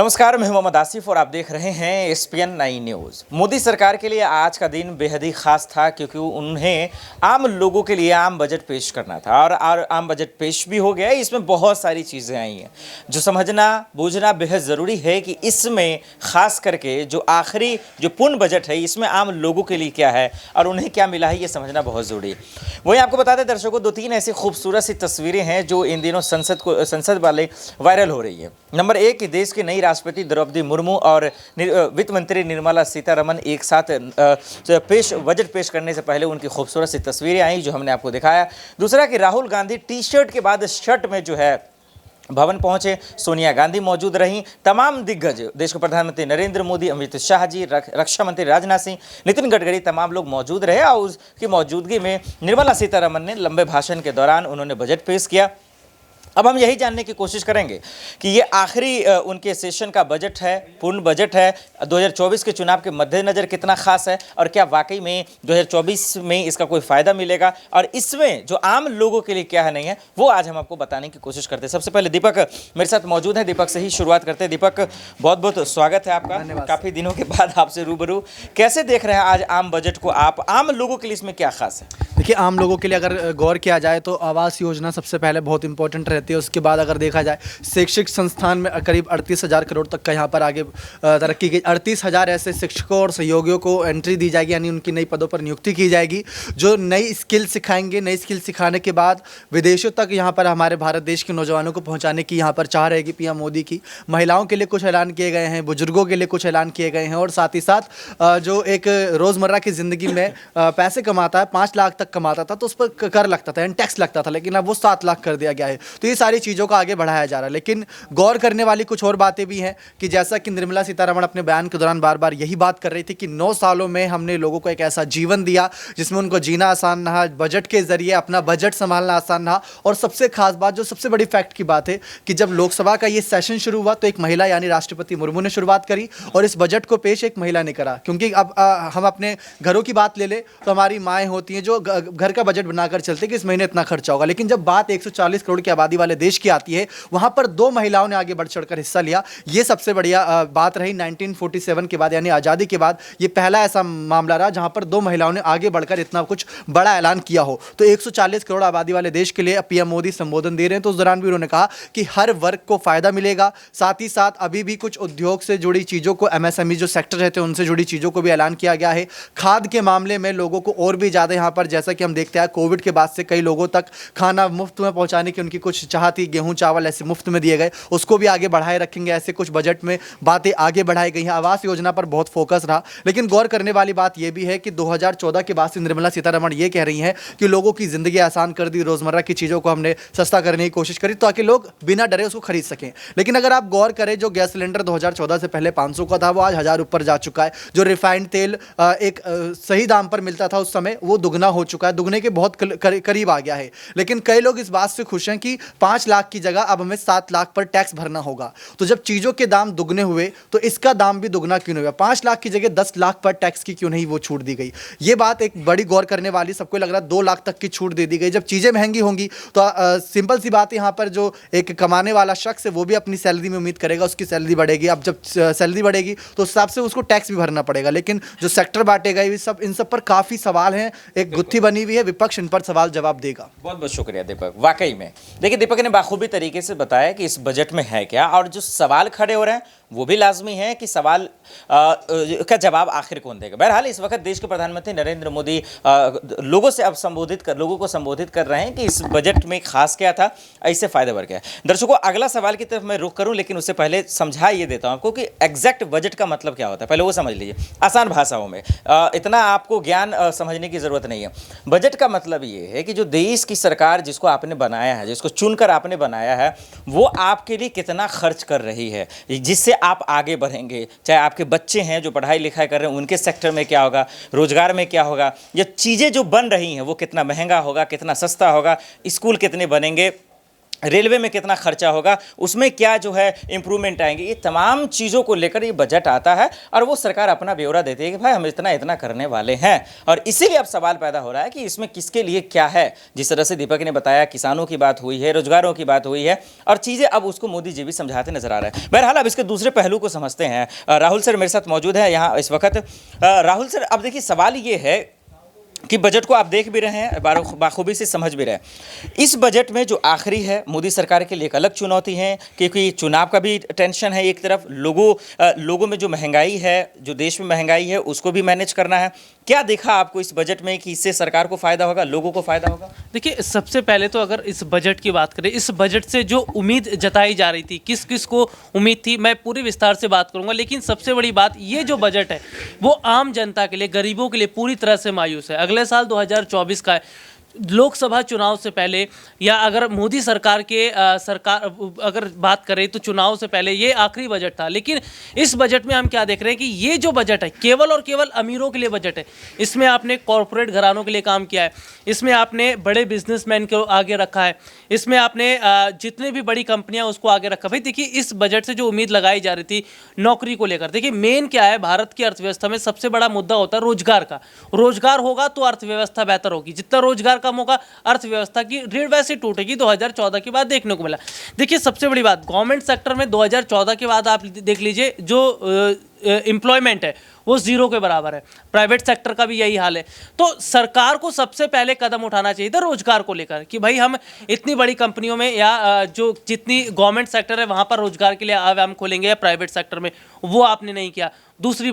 नमस्कार, मैं मोहम्मद आसिफ और आप देख रहे हैं एसपीएन 9 न्यूज़। मोदी सरकार के लिए आज का दिन बेहद ही खास था क्योंकि उन्हें आम लोगों के लिए आम बजट पेश करना था और आम बजट पेश भी हो गया। इसमें बहुत सारी चीज़ें आई हैं जो समझना बूझना बेहद ज़रूरी है कि इसमें ख़ास करके जो आखिरी जो पूर्ण बजट है इसमें आम लोगों के लिए क्या है और उन्हें क्या मिला है, ये समझना बहुत ज़रूरी है। वहीं आपको बता दें दर्शकों, 2-3 ऐसी खूबसूरत सी तस्वीरें हैं जो इन दिनों संसद वाले वायरल हो रही है। नंबर 1 कि देश की नई राष्ट्रपति द्रौपदी मुर्मू और वित्त मंत्री निर्मला सीतारमण एक साथ बजट पेश करने से पहले उनकी खूबसूरत सी तस्वीरें आई जो हमने आपको दिखाया। दूसरा कि राहुल गांधी टी शर्ट के बाद शर्ट में जो है भवन पहुंचे, सोनिया गांधी मौजूद रहीं। तमाम दिग्गज देश के प्रधानमंत्री नरेंद्र मोदी, अमित शाह जी, रक्षा मंत्री राजनाथ सिंह, नितिन गडकरी, तमाम लोग मौजूद रहे और उसकी मौजूदगी में निर्मला सीतारमण ने लंबे भाषण के दौरान उन्होंने बजट पेश किया। अब हम यही जानने की कोशिश करेंगे कि ये आखिरी उनके सेशन का बजट है, पूर्ण बजट है, 2024 के चुनाव के मद्देनज़र कितना खास है और क्या वाकई में 2024 में इसका कोई फ़ायदा मिलेगा और इसमें जो आम लोगों के लिए क्या है नहीं है, वो आज हम आपको बताने की कोशिश करते हैं। सबसे पहले दीपक मेरे साथ मौजूद है, दीपक से ही शुरुआत करते हैं। दीपक, बहुत बहुत स्वागत है आपका, काफ़ी दिनों के बाद आपसे रूबरू। कैसे देख रहे हैं आज आम बजट को आप, आम लोगों के लिए इसमें क्या खास है? देखिए, आम लोगों के लिए अगर गौर किया जाए तो आवास योजना सबसे पहले बहुत इंपॉर्टेंट रहती है। उसके बाद अगर देखा जाए शैक्षिक संस्थान में करीब 38,000 करोड़ तक का यहाँ पर आगे तरक्की की। 38,000 ऐसे शिक्षकों और सहयोगियों को एंट्री दी जाएगी, यानी उनकी नई पदों पर नियुक्ति की जाएगी जो नई स्किल सिखाएंगे। नई स्किल सिखाने के बाद विदेशों तक यहाँ पर हमारे भारत देश के नौजवानों को पहुँचाने की यहाँ पर चाह रहेगी पीएम मोदी की। महिलाओं के लिए कुछ ऐलान किए गए हैं, बुजुर्गों के लिए कुछ ऐलान किए गए हैं और साथ ही साथ जो एक रोज़मर्रा की ज़िंदगी में पैसे कमाता है, 5 लाख तक कमाता था तो उस पर कर लगता था, यानी टैक्स लगता था, लेकिन अब वो 7 लाख कर दिया गया है। तो ये सारी चीज़ों को आगे बढ़ाया जा रहा है। लेकिन गौर करने वाली कुछ और बातें भी हैं कि जैसा कि निर्मला सीतारमण अपने बयान के दौरान बार बार यही बात कर रही थी कि 9 सालों में हमने लोगों को एक ऐसा जीवन दिया जिसमें उनको जीना आसान रहा, बजट के जरिए अपना बजट संभालना आसान रहा। और सबसे खास बात, जो सबसे बड़ी फैक्ट की बात है कि जब लोकसभा का ये सेशन शुरू हुआ तो एक महिला यानी राष्ट्रपति मुर्मू ने शुरुआत करी और इस बजट को पेश एक महिला ने करा। क्योंकि अब हम अपने घरों की बात ले ले तो हमारी माएँ होती हैं जो घर का बजट बनाकर चलते कि इस महीने इतना खर्चा होगा, लेकिन जब बात 140 करोड़ की आबादी वाले देश की आती है वहां पर 2 महिलाओं ने आगे बढ़ चढ़कर हिस्सा लिया। ये सबसे बढ़िया बात रही। 1947 के बाद यानी आज़ादी के बाद ये पहला ऐसा मामला रहा जहां पर 2 महिलाओं ने आगे बढ़कर इतना कुछ बड़ा ऐलान किया हो। तो 140 करोड़ आबादी वाले देश के लिए पीएम मोदी संबोधन दे रहे हैं तो उस दौरान भी उन्होंने कहा कि हर वर्ग को फायदा मिलेगा। साथ ही साथ अभी भी कुछ उद्योग से जुड़ी चीज़ों को, एमएसएमई जो सेक्टर रहते हैं उनसे जुड़ी चीज़ों को भी ऐलान किया गया है। खाद के मामले में लोगों को और भी ज़्यादा यहाँ पर, जैसा कि हम देखते हैं कोविड के बाद से कई लोगों तक खाना मुफ्त में पहुंचाने की उनकी कुछ चाह थी, गेहूं चावल ऐसे मुफ्त में दिए गए, उसको भी आगे बढ़ाए रखेंगे। ऐसे कुछ बजट में बातें आगे बढ़ाई गई हैं। आवास योजना पर बहुत फोकस रहा। लेकिन गौर करने वाली बात यह भी है कि 2014 के बाद से निर्मला सीतारमण ये कह रही हैं कि लोगों की ज़िंदगी आसान कर दी, रोज़मर्रा की चीज़ों को हमने सस्ता करने की कोशिश करी ताकि लोग बिना डरे उसको खरीद सकें। लेकिन अगर आप गौर करें, जो गैस सिलेंडर 2014 से पहले 500 का था वो आज 1000 ऊपर जा चुका है। जो रिफाइंड तेल एक सही दाम पर मिलता था उस समय, वो दुगना हो चुका है, दुगने के बहुत करीब आ गया है। लेकिन कई लोग इस बात से खुश हैं कि 5 लाख की जगह अब हमें 7 लाख पर टैक्स भरना होगा। तो जब चीज़ों के दाम दुगने हुए तो इसका दाम भी दुगना क्यों नहीं हुआ? 5 लाख की जगह 10 लाख पर टैक्स की क्यों नहीं वो छूट दी गई? ये बात एक बड़ी गौर करने वाली। सबको लग रहा है 2 लाख तक की छूट दे दी गई। जब चीज़ें महंगी होंगी तो सिंपल सी बात है, यहाँ पर जो एक कमाने वाला शख्स है वो भी अपनी सैलरी में उम्मीद करेगा उसकी सैलरी बढ़ेगी। अब जब सैलरी बढ़ेगी तो उस हिसाब से उसको टैक्स भी भरना पड़ेगा। लेकिन जो सेक्टर बांटे गए इन सब पर काफ़ी सवाल हैं। एक गुत्थी बनी हुई है, विपक्ष इन पर सवाल जवाब देगा। बहुत बहुत शुक्रिया दीपक। वाकई में देखिए, दीपक ने बाखूबी तरीके से बताया कि इस बजट में है क्या और जो सवाल खड़े हो रहे हैं वो भी लाजमी है कि सवाल का जवाब आखिर कौन देगा। बहरहाल इस वक्त देश के प्रधानमंत्री नरेंद्र मोदी लोगों को संबोधित कर रहे हैं कि इस बजट में खास क्या था, इससे फायदा बढ़ गया। दर्शकों, अगला सवाल की तरफ मैं रुख करूं लेकिन उससे पहले समझा ये देता हूं आपको कि एग्जैक्ट बजट का मतलब क्या होता है। पहले वो समझ लीजिए आसान भाषाओं में, इतना आपको ज्ञान समझने की जरूरत नहीं है। बजट का मतलब ये है कि जो देश की सरकार जिसको आपने बनाया है, जिसको चुनकर आपने बनाया है, वो आपके लिए कितना खर्च कर रही है जिससे आप आगे बढ़ेंगे। चाहे आपके बच्चे हैं जो पढ़ाई लिखाई कर रहे हैं, उनके सेक्टर में क्या होगा, रोजगार में क्या होगा, ये चीज़ें जो बन रही हैं वो कितना महंगा होगा, कितना सस्ता होगा, स्कूल कितने बनेंगे, रेलवे में कितना खर्चा होगा, उसमें क्या जो है इंप्रूवमेंट आएंगे, ये तमाम चीज़ों को लेकर ये बजट आता है और वो सरकार अपना ब्यौरा देती है कि भाई हम इतना इतना करने वाले हैं। और इसीलिए अब सवाल पैदा हो रहा है कि इसमें किसके लिए क्या है। जिस तरह से दीपक ने बताया, किसानों की बात हुई है, रोजगारों की बात हुई है और चीज़ें अब उसको मोदी जी भी समझाते नजर आ रहे हैं। बहरहाल अब इसके दूसरे पहलू को समझते हैं। राहुल सर मेरे साथ मौजूद है यहाँ इस वक्त। राहुल सर, अब देखिए सवाल ये है कि बजट को आप देख भी रहे हैं, बाखूबी से समझ भी रहे हैं। इस बजट में जो आखिरी है, मोदी सरकार के लिए एक अलग चुनौती है क्योंकि चुनाव का भी टेंशन है। एक तरफ लोगों में जो महंगाई है, जो देश में महंगाई है, उसको भी मैनेज करना है। क्या देखा आपको इस बजट में कि इससे सरकार को फायदा होगा, लोगों को फायदा होगा? देखिए, सबसे पहले तो अगर इस बजट की बात करें, इस बजट से जो उम्मीद जताई जा रही थी, किस किस को उम्मीद थी, मैं पूरी विस्तार से बात करूंगा। लेकिन सबसे बड़ी बात, ये जो बजट है वो आम जनता के लिए, गरीबों के लिए पूरी तरह से मायूस है। अगले साल 2024 का है, लोकसभा चुनाव से पहले, या अगर मोदी सरकार के अगर बात करें तो चुनाव से पहले ये आखिरी बजट था। लेकिन इस बजट में हम क्या देख रहे हैं कि ये जो बजट है केवल और केवल अमीरों के लिए बजट है। इसमें आपने कॉरपोरेट घरानों के लिए काम किया है, इसमें आपने बड़े बिजनेसमैन को आगे रखा है, इसमें आपने जितने भी बड़ी कंपनियां उसको आगे रखा। भाई देखिए, इस बजट से जो उम्मीद लगाई जा रही थी नौकरी को लेकर, देखिए मेन क्या है, भारत की अर्थव्यवस्था में सबसे बड़ा मुद्दा होता है रोजगार का। रोजगार होगा तो अर्थव्यवस्था बेहतर होगी, जितना रोजगार कम होगा अर्थव्यवस्था की रीढ़ वैसे टूटेगी। 2014 के बाद देखने को मिला। देखिए सबसे बड़ी बात, गवर्नमेंट सेक्टर में 2014 के बाद आप देख लीजिए जो एम्प्लॉयमेंट है वो जीरो के बराबर है। प्राइवेट सेक्टर का भी यही हाल है। तो सरकार को सबसे पहले कदम उठाना चाहिए था रोजगार को लेकर कि भाई हम इतनी बड़ी कंपनियों में या जो जितनी गवर्नमेंट सेक्टर है वहां पर रोजगार के लिए आवाम खोलेंगे या प्राइवेट सेक्टर में, वो आपने नहीं किया। दूसरी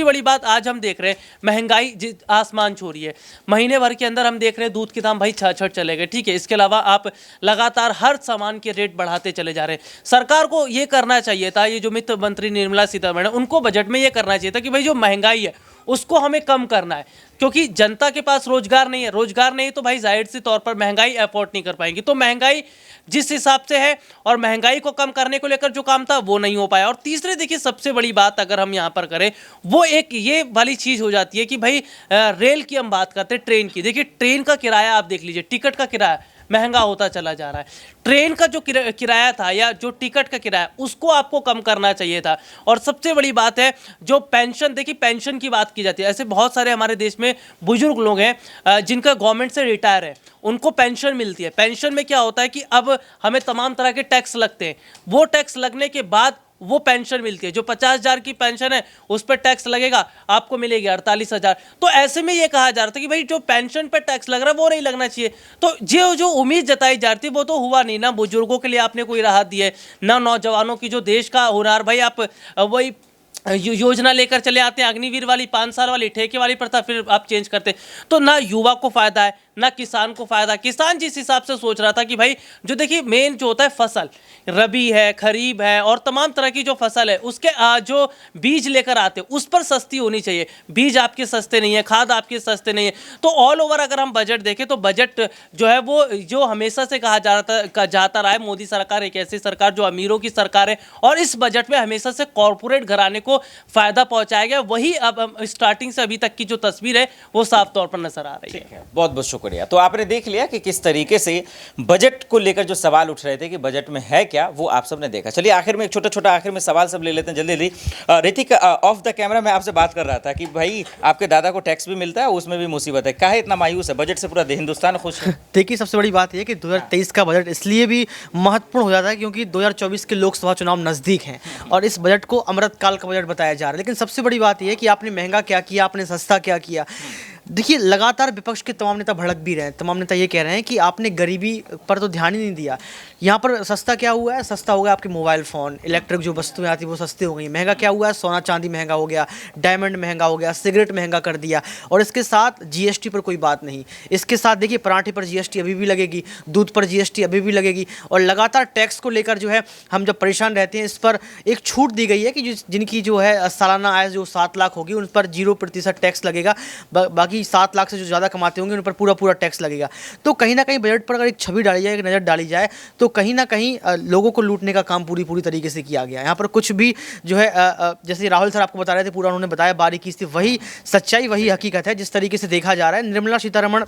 बड़ी बात आज हम देख रहे हैं महंगाई आसमान छू रही है। महीने भर के अंदर हम देख रहे हैं दूध के दाम भाई छठ चले गए, ठीक है। इसके अलावा आप लगातार हर सामान के रेट बढ़ाते चले जा रहे हैं। सरकार को ये करना चाहिए था, ये जो वित्त मंत्री निर्मला सीतारमण है, उनको बजट में ये करना चाहिए था कि भाई जो महंगाई है उसको हमें कम करना है, क्योंकि जनता के पास रोजगार नहीं है। रोजगार नहीं तो भाई जाहिर सी तौर पर महंगाई अफोर्ड नहीं कर पाएंगी। तो महंगाई जिस हिसाब से है और महंगाई को कम करने को लेकर जो काम था वो नहीं हो पाया। और तीसरे देखिए सबसे बड़ी बात अगर हम यहाँ पर करें वो एक ये वाली चीज़ हो जाती है कि भाई रेल की हम बात करते हैं, ट्रेन की। देखिए ट्रेन का किराया आप देख लीजिए, टिकट का किराया महंगा होता चला जा रहा है। ट्रेन का जो किराया था या जो टिकट का किराया उसको आपको कम करना चाहिए था। और सबसे बड़ी बात है जो पेंशन, देखिए पेंशन की बात की जाती है, ऐसे बहुत सारे हमारे देश में बुजुर्ग लोग हैं जिनका गवर्नमेंट से रिटायर है, उनको पेंशन मिलती है। पेंशन में क्या होता है कि अब हमें तमाम तरह के टैक्स लगते हैं, वो टैक्स लगने के बाद वो पेंशन मिलती है। जो 50,000 की पेंशन है उस पर टैक्स लगेगा, आपको मिलेगी 48,000। तो ऐसे में ये कहा जा रहा था कि भाई जो पेंशन पर टैक्स लग रहा है वो नहीं लगना चाहिए। तो जो उम्मीद जताई जा रही थी वो तो हुआ नहीं। ना बुजुर्गों के लिए आपने कोई राहत दी है, ना नौजवानों की जो देश का हुनर, भाई आप वही योजना लेकर चले आते हैं अग्निवीर वाली, 5 साल वाली ठेके वाली प्रथा, फिर आप चेंज करते। तो ना युवा को फायदा है ना किसान को फायदा। किसान जिस हिसाब से सोच रहा था कि भाई जो देखिए मेन जो होता है फसल, रबी है, खरीफ है और तमाम तरह की जो फसल है उसके जो बीज लेकर आते हैं उस पर सस्ती होनी चाहिए। बीज आपके सस्ते नहीं है, खाद आपके सस्ते नहीं है। तो ऑल ओवर अगर हम बजट देखें तो बजट जो है वो जो हमेशा से कहा जाता रहा है, मोदी सरकार एक ऐसी सरकार जो अमीरों की सरकार है और इस बजट में हमेशा से कॉरपोरेट घराने को फायदा पहुंचाया गया। वही अब स्टार्टिंग से अभी तक की जो तस्वीर है वो साफ तौर पर नजर आ रही है। बहुत बहुत शुक्रिया। तो आपने देख लिया कि किस तरीके से बजट को लेकर जो सवाल उठ रहे थे कि बजट में है क्या, वो आप सबने देखा। चलिए आखिर में एक छोटा आखिर में सवाल सब ले लेते हैं जल्दी। ऋतिक, ऑफ द कैमरा मैं आपसे बात कर रहा था कि भाई आपके दादा को टैक्स भी मिलता है, उसमें भी मुसीबत है, काहे इतना मायूस है? बजट से पूरा हिंदुस्तान खुश है। देखिए सबसे बड़ी बात यह कि 2023 का बजट इसलिए भी महत्वपूर्ण हो जाता है क्योंकि 2024 के लोकसभा चुनाव नज़दीक हैं और इस बजट को अमृतकाल का बजट बताया जा रहा है। लेकिन सबसे बड़ी बात यह है कि आपने महंगा क्या किया, आपने सस्ता क्या किया। देखिए लगातार विपक्ष के तमाम नेता भड़क भी रहे हैं, तमाम नेता ये कह रहे हैं कि आपने गरीबी पर तो ध्यान ही नहीं दिया। यहाँ पर सस्ता क्या हुआ है? सस्ता हो गया आपके मोबाइल फ़ोन, इलेक्ट्रिक जो वस्तुएं आती हैं वो सस्ती हो गई। महंगा क्या हुआ है? सोना चांदी महंगा हो गया, डायमंड महंगा हो गया, सिगरेट महंगा कर दिया। और इसके साथ जीएसटी पर कोई बात नहीं। इसके साथ देखिए पराठे पर जीएसटी अभी भी लगेगी, दूध पर जीएसटी अभी भी लगेगी। और लगातार टैक्स को लेकर जो है हम जब परेशान रहते हैं, इस पर एक छूट दी गई है कि जिनकी जो है सालाना आय जो 7 लाख होगी उन पर 0% टैक्स लगेगा, बाकी 7 लाख से जो ज़्यादा कमाते होंगे उन पर पूरा टैक्स लगेगा। तो कहीं ना कहीं बजट पर अगर एक छवि डाली जाए, एक नज़र डाली जाए तो कहीं ना कहीं लोगों को लूटने का काम पूरी तरीके से किया गया। यहाँ पर कुछ भी जो है जैसे राहुल सर आपको बता रहे थे, पूरा उन्होंने बताया बारीकी से, वही सच्चाई वही हकीकत है जिस तरीके से देखा जा रहा है। निर्मला सीतारमण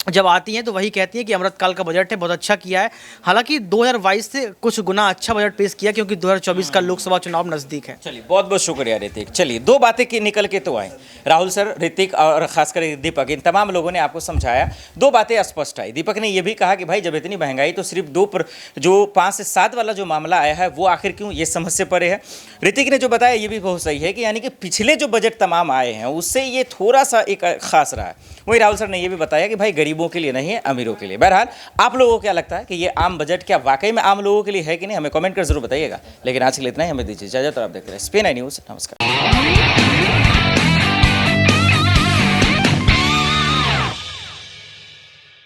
जब आती हैं तो वही कहती हैं कि अमृतकाल का बजट है, बहुत अच्छा किया है। हालांकि 2022 से कुछ गुना अच्छा बजट पेश किया, क्योंकि 2024 का लोकसभा चुनाव नज़दीक है। चलिए बहुत बहुत शुक्रिया ऋतिक। चलिए दो बातें की निकल के तो आए, राहुल सर, ऋतिक और खासकर दीपक, इन तमाम लोगों ने आपको समझाया, दो बातें स्पष्ट आई। दीपक ने यह भी कहा कि भाई जब इतनी महंगाई तो सिर्फ जो 5 से 7 वाला जो मामला आया है वो आखिर क्यों, ये समझ से परे है। ऋतिक ने जो बताया ये भी बहुत सही है कि यानी कि पिछले जो बजट तमाम आए हैं उससे ये थोड़ा सा एक खास रहा है। वही राहुल सर ने ये भी बताया कि भाई गरीबों के लिए नहीं है, अमीरों के लिए। बहरहाल आप लोगों को क्या लगता है कि ये आम बजट क्या वाकई में आम लोगों के लिए है कि नहीं, हमें कमेंट कर जरूर बताइएगा। लेकिन आज के लिए इतना ही, हमें दीजिए इजाजत और आप देखते रहे SPN न्यूज़। नमस्कार।